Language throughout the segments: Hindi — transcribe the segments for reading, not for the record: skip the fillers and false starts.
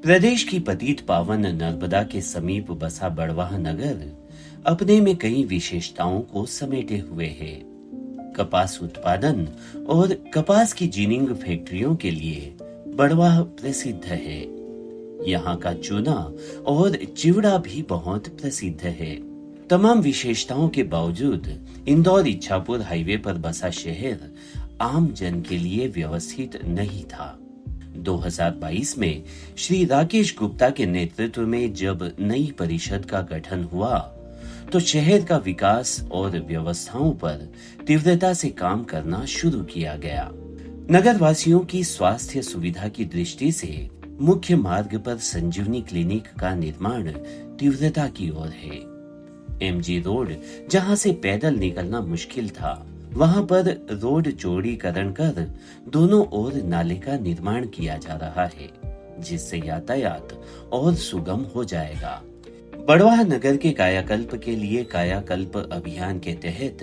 प्रदेश की पतित पावन नर्मदा के समीप बसा बड़वाह नगर अपने में कई विशेषताओं को समेटे हुए है। कपास उत्पादन और कपास की जिनिंग फैक्ट्रियों के लिए बड़वाह प्रसिद्ध है। यहाँ का चूना और चिवड़ा भी बहुत प्रसिद्ध है। तमाम विशेषताओं के बावजूद इंदौर इच्छापुर हाईवे पर बसा शहर आम जन के लिए व्यवस्थित नहीं था। 2022 में श्री राकेश गुप्ता के नेतृत्व में जब नई परिषद का गठन हुआ तो शहर का विकास और व्यवस्थाओं पर तीव्रता से काम करना शुरू किया गया। नगर वासियों की स्वास्थ्य सुविधा की दृष्टि से मुख्य मार्ग पर संजीवनी क्लिनिक का निर्माण तीव्रता की ओर है। एमजी रोड जहां से पैदल निकलना मुश्किल था, वहां पर रोड चौड़ीकरण कर दोनों ओर नाले का निर्माण किया जा रहा है, जिससे यातायात और सुगम हो जाएगा। बड़वाह नगर के कायाकल्प के लिए कायाकल्प अभियान के तहत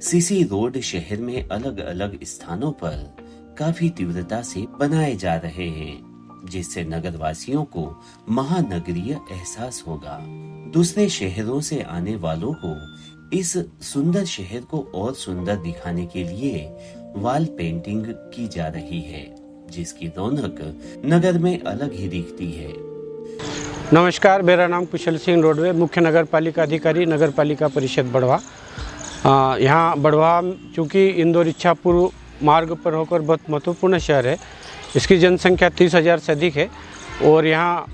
सीसी रोड शहर में अलग अलग स्थानों पर काफी तीव्रता से बनाए जा रहे हैं, जिससे नगर वासियों को महानगरीय एहसास होगा। दूसरे शहरों से आने वालों को इस सुंदर शहर को और सुंदर दिखाने के लिए वॉल पेंटिंग की जा रही है, जिसकी रौनक नगर में अलग ही दिखती है। नमस्कार, मेरा नाम कुशल सिंह रोडवे, मुख्य नगर पालिका अधिकारी, नगर पालिका परिषद बड़वाह। यहाँ बड़वाह चूँकि इंदौर इच्छापुर मार्ग पर होकर बहुत महत्वपूर्ण शहर है। इसकी जनसंख्या 30,000 से अधिक है और यहाँ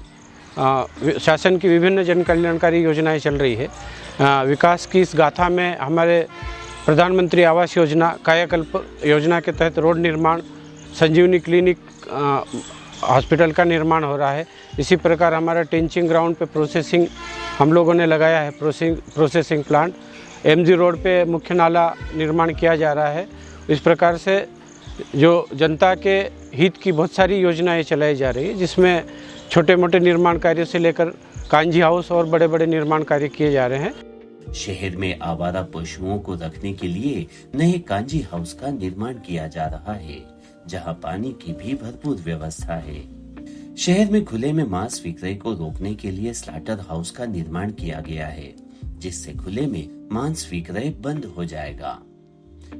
शासन की विभिन्न जन कल्याणकारी योजनाएं चल रही है। विकास की इस गाथा में हमारे प्रधानमंत्री आवास योजना, कायाकल्प योजना के तहत रोड निर्माण, संजीवनी क्लिनिक, हॉस्पिटल का निर्माण हो रहा है। इसी प्रकार हमारा टेंचिंग ग्राउंड पे प्रोसेसिंग हम लोगों ने लगाया है, प्रोसेसिंग प्लांट। एमजी रोड पे मुख्य नाला निर्माण किया जा रहा है। इस प्रकार से जो जनता के हित की बहुत सारी योजनाएं चलाई जा रही है, जिसमें छोटे मोटे निर्माण कार्यों से लेकर कांजी हाउस और बड़े बड़े निर्माण कार्य किए जा रहे हैं। शहर में आवारा पशुओं को रखने के लिए नए कांजी हाउस का निर्माण किया जा रहा है, जहां पानी की भी भरपूर व्यवस्था है। शहर में खुले में मांस विक्रय को रोकने के लिए स्लाटर हाउस का निर्माण किया गया है, जिससे खुले में मांस विक्रय बंद हो जाएगा।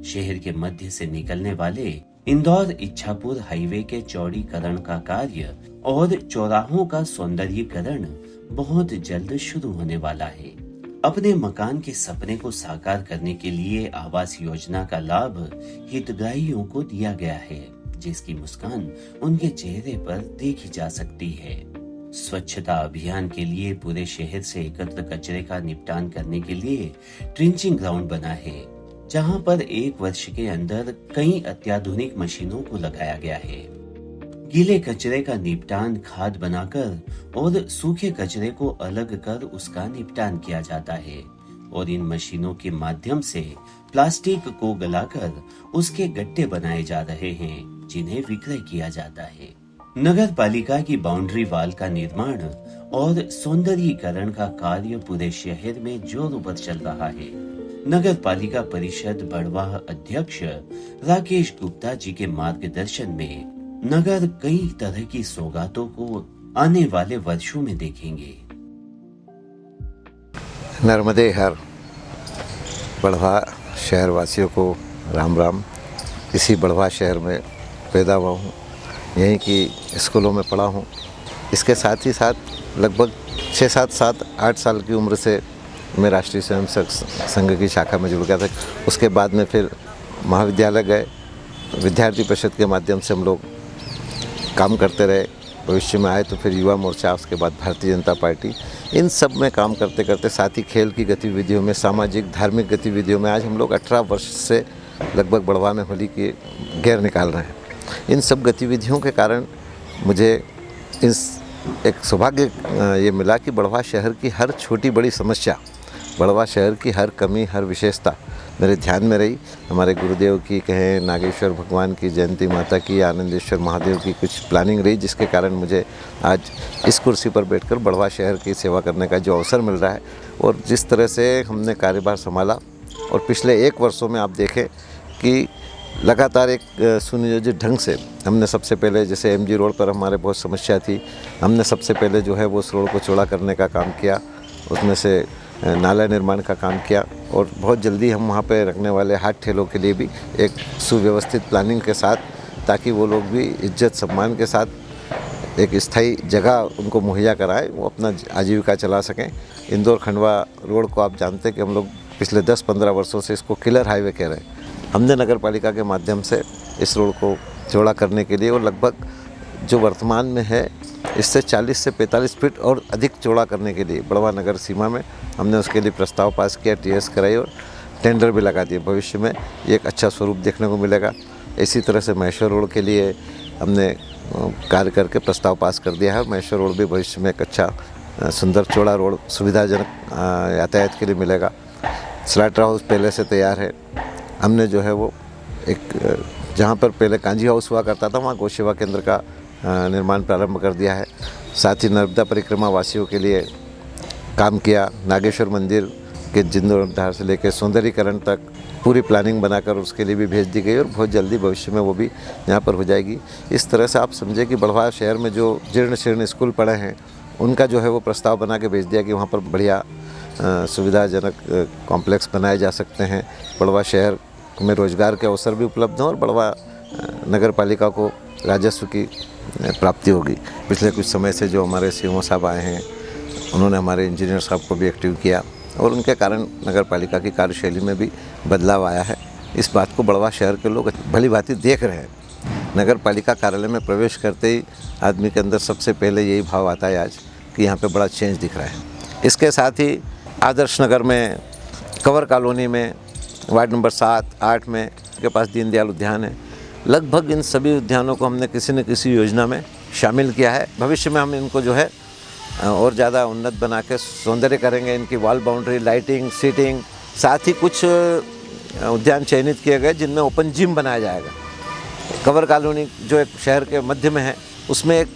शहर के मध्य से निकलने वाले इंदौर इच्छापुर हाईवे के चौड़ीकरण का कार्य और चौराहों का सौंदर्यीकरण बहुत जल्द शुरू होने वाला है। अपने मकान के सपने को साकार करने के लिए आवास योजना का लाभ हितग्राहियों को दिया गया है, जिसकी मुस्कान उनके चेहरे पर देखी जा सकती है। स्वच्छता अभियान के लिए पूरे शहर से एकत्र कचरे का निपटान करने के लिए ट्रेंचिंग ग्राउंड बना है, जहां पर 1 वर्ष के अंदर कई अत्याधुनिक मशीनों को लगाया गया है। गीले कचरे का निपटान खाद बनाकर और सूखे कचरे को अलग कर उसका निपटान किया जाता है और इन मशीनों के माध्यम से प्लास्टिक को गलाकर उसके गट्टे बनाए जा रहे हैं, जिन्हें विक्रय किया जाता है। नगर पालिका की बाउंड्री वाल का निर्माण और सौंदर्यीकरण का कार्य पूरे शहर में जोरों पर चल रहा है। नगर पालिका परिषद बड़वाह अध्यक्ष राकेश गुप्ता जी के मार्गदर्शन में नगर कई तरह की सौगातों को आने वाले वर्षों में देखेंगे। नर्मदे हर बड़वाह शहर वासियों को राम राम। इसी बड़वाह शहर में पैदा हुआ हूँ, यहीं की स्कूलों में पढ़ा हूँ। इसके साथ ही साथ लगभग 6-7-8 साल की उम्र से मैं राष्ट्रीय स्वयंसेवक संघ की शाखा में जुड़ गया था। उसके बाद में फिर महाविद्यालय गए, विद्यार्थी परिषद के माध्यम से हम लोग काम करते रहे। भविष्य में आए तो फिर युवा मोर्चा, उसके बाद भारतीय जनता पार्टी। इन सब में काम करते करते साथ ही खेल की गतिविधियों में, सामाजिक धार्मिक गतिविधियों में आज हम लोग 18 वर्ष से लगभग बड़वाह में होली की गेर निकाल रहे हैं। इन सब गतिविधियों के कारण मुझे एक सौभाग्य ये मिला कि बड़वाह शहर की हर छोटी बड़ी समस्या, बड़वाह शहर की हर कमी, हर विशेषता मेरे ध्यान में रही। हमारे गुरुदेव की कहें, नागेश्वर भगवान की, जयंती माता की, आनंदेश्वर महादेव की कुछ प्लानिंग रही, जिसके कारण मुझे आज इस कुर्सी पर बैठकर बड़वाह शहर की सेवा करने का जो अवसर मिल रहा है और जिस तरह से हमने कार्यभार संभाला। और पिछले 1 वर्षों में आप देखें कि लगातार एक सुनियोजित ढंग से हमने सबसे पहले जैसे एमजी रोड पर हमारे बहुत समस्या थी, हमने सबसे पहले जो है वो उस रोड को चौड़ा करने का काम किया, उसमें से नाला निर्माण का काम किया और बहुत जल्दी हम वहाँ पे रखने वाले हाथ ठेलों के लिए भी एक सुव्यवस्थित प्लानिंग के साथ, ताकि वो लोग भी इज्जत सम्मान के साथ एक स्थायी जगह उनको मुहैया कराएं, वो अपना आजीविका चला सकें। इंदौर खंडवा रोड को आप जानते हैं कि हम लोग पिछले 10-15 वर्षों से इसको किलर हाईवे कह रहे हैं। हमने नगर पालिका के माध्यम से इस रोड को चौड़ा करने के लिए और लगभग जो वर्तमान में है इससे 40 से 45 फीट और अधिक चौड़ा करने के लिए बड़वा नगर सीमा में हमने उसके लिए प्रस्ताव पास किया, टीएस कराई और टेंडर भी लगा दिए। भविष्य में ये एक अच्छा स्वरूप देखने को मिलेगा। इसी तरह से महेश्वर रोड के लिए हमने कार्य करके प्रस्ताव पास कर दिया है। महेश्वर रोड भी भविष्य में एक अच्छा सुंदर चौड़ा रोड सुविधाजनक यातायात के लिए मिलेगा। स्लाटर हाउस पहले से तैयार है। हमने जो है वो एक जहाँ पर पहले कांजी हाउस हुआ करता था वहाँ गौसेवा केंद्र का निर्माण प्रारंभ कर दिया है। साथ ही नर्मदा परिक्रमा वासियों के लिए काम किया। नागेश्वर मंदिर के जीर्णोद्धार से लेकर सौंदर्यीकरण तक पूरी प्लानिंग बनाकर उसके लिए भी भेज दी गई और बहुत जल्दी भविष्य में वो भी यहाँ पर हो जाएगी। इस तरह से आप समझे कि बड़वा शहर में जो जीर्ण शीर्ण स्कूल पड़े हैं उनका जो है वो प्रस्ताव बना के भेज दिया कि वहाँ पर बढ़िया सुविधाजनक कॉम्प्लेक्स बनाए जा सकते हैं। बड़वा शहर में रोजगार के अवसर भी उपलब्ध हैं और बड़वा नगर पालिका को राजस्व की प्राप्ति होगी। पिछले कुछ समय से जो हमारे सीएमओ साहब आए हैं उन्होंने हमारे इंजीनियर साहब को भी एक्टिव किया और उनके कारण नगर पालिका की कार्यशैली में भी बदलाव आया है। इस बात को बड़वा शहर के लोग भली भांति देख रहे हैं। नगर पालिका कार्यालय में प्रवेश करते ही आदमी के अंदर सबसे पहले यही भाव आता है आज कि यहाँ पे बड़ा चेंज दिख रहा है। इसके साथ ही आदर्श नगर में, कंवर कॉलोनी में, वार्ड नंबर 7-8 में के पास दीनदयाल उद्यान है। लगभग इन सभी उद्यानों को हमने किसी न किसी योजना में शामिल किया है। भविष्य में हम इनको जो है और ज़्यादा उन्नत बना के सौंदर्य करेंगे। इनकी वॉल बाउंड्री, लाइटिंग, सीटिंग, साथ ही कुछ उद्यान चयनित किए गए जिनमें ओपन जिम बनाया जाएगा। कंवर कॉलोनी जो एक शहर के मध्य में है उसमें एक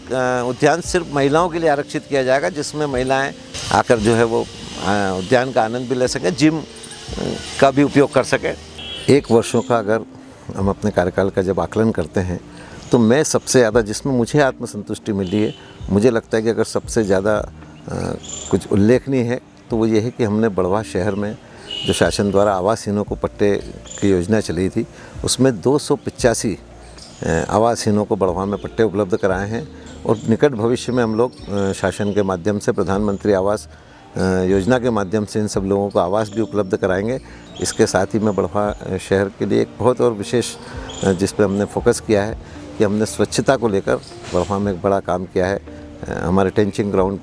उद्यान सिर्फ महिलाओं के लिए आरक्षित किया जाएगा, जिसमें महिलाएं आकर जो है वो उद्यान का आनंद भी ले सकें, जिम का भी उपयोग कर सकें। 1 वर्षों का अगर हम अपने कार्यकाल का जब आकलन करते हैं तो मैं सबसे ज़्यादा जिसमें मुझे आत्मसंतुष्टि मिली है, मुझे लगता है कि अगर सबसे ज़्यादा कुछ उल्लेखनीय है तो वो ये है कि हमने बड़वा शहर में जो शासन द्वारा आवासहीनों को पट्टे की योजना चली थी उसमें 285 आवासहीनों को बड़वा में पट्टे उपलब्ध कराए हैं और निकट भविष्य में हम लोग शासन के माध्यम से प्रधानमंत्री आवास योजना के माध्यम से इन सब लोगों को आवास भी उपलब्ध कराएंगे। इसके साथ ही मैं बड़वा शहर के लिए एक बहुत और विशेष जिस पर हमने फोकस किया है कि हमने स्वच्छता को लेकर बड़वा में एक बड़ा काम किया है। हमारे टेंचिंग ग्राउंड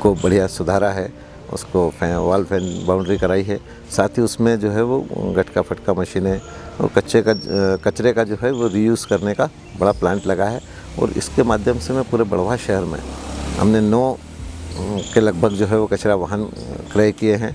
को बढ़िया सुधारा है, उसको वॉल फैन बाउंड्री कराई है। साथ ही उसमें जो है वो गटका फटका मशीनें और कचरे का जो है वो रीयूज़ करने का बड़ा प्लांट लगा है और इसके माध्यम से मैं पूरे बड़वा शहर में हमने 9 के लगभग जो है वो कचरा वाहन क्रय किए हैं,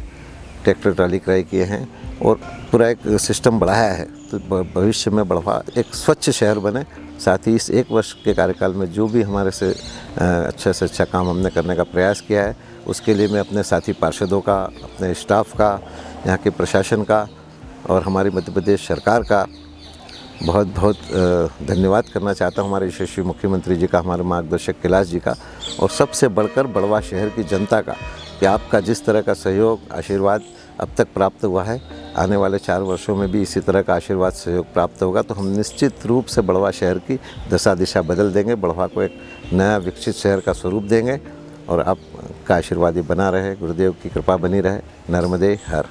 ट्रैक्टर ट्राली क्रय किए हैं और पूरा एक सिस्टम बढ़ाया है। तो भविष्य में बड़वा एक स्वच्छ शहर बने। साथ ही इस 1 वर्ष के कार्यकाल में जो भी हमारे से अच्छा काम हमने करने का प्रयास किया है उसके लिए मैं अपने साथी पार्षदों का, अपने स्टाफ का, यहाँ के प्रशासन का और हमारी मध्य प्रदेश सरकार का बहुत बहुत धन्यवाद करना चाहता हूँ। हमारे यशस्वी मुख्यमंत्री जी का, हमारे मार्गदर्शक कैलाश जी का और सबसे बढ़कर बड़वा शहर की जनता का कि आपका जिस तरह का सहयोग, आशीर्वाद अब तक प्राप्त हुआ है, आने वाले 4 वर्षों में भी इसी तरह का आशीर्वाद सहयोग प्राप्त होगा तो हम निश्चित रूप से बड़वा शहर की दशा दिशा बदल देंगे। बड़वा को एक नया विकसित शहर का स्वरूप देंगे और आपका आशीर्वाद ही बना रहे, गुरुदेव की कृपा बनी रहे। नर्मदे हर।